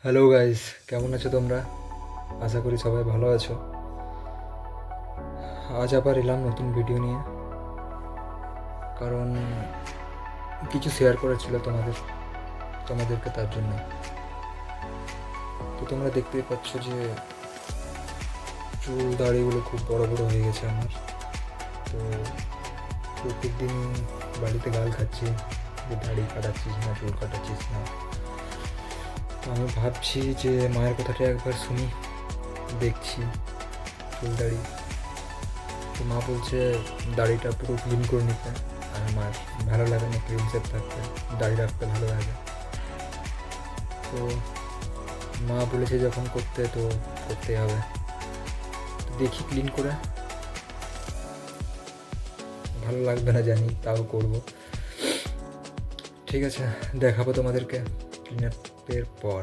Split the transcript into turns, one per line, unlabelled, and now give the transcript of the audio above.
Hello guys, কেমন আছো তোমরা? আশা করি সবাই ভালো আছো। আজ আবার এলাম নতুন ভিডিও নিয়ে, কারণ কিছু শেয়ার করার ছিল তোমাদেরকে, তার জন্য। তো তোমরা দেখতেই পাচ্ছ যে চুল দাড়িগুলো খুব বড় বড় হয়ে গেছে আমার। তো প্রত্যেক দিন বাড়িতে গাল খাচ্ছি যে দাড়ি কাটাচ্ছিস না, চুল কাটাচ্ছিস না। তো আমি ভাবছি যে মায়ের কথাটা একবার শুনি, দেখছি চুল দাড়ি। তো মা বলছে দাড়িটা পুরো ক্লিন করে নিতে। আর আমার ভালো লাগে না ক্লিন শেপ থাকতে, দাড়ি রাখতে ভালো লাগে। তো মা বলেছে যখন করতে, তো করতেই হবে। তো দেখি ক্লিন করে, ভালো লাগবে না জানি, তাও করব। ঠিক আছে, দেখাবো তোমাদেরকে ক্লিন আপের পর।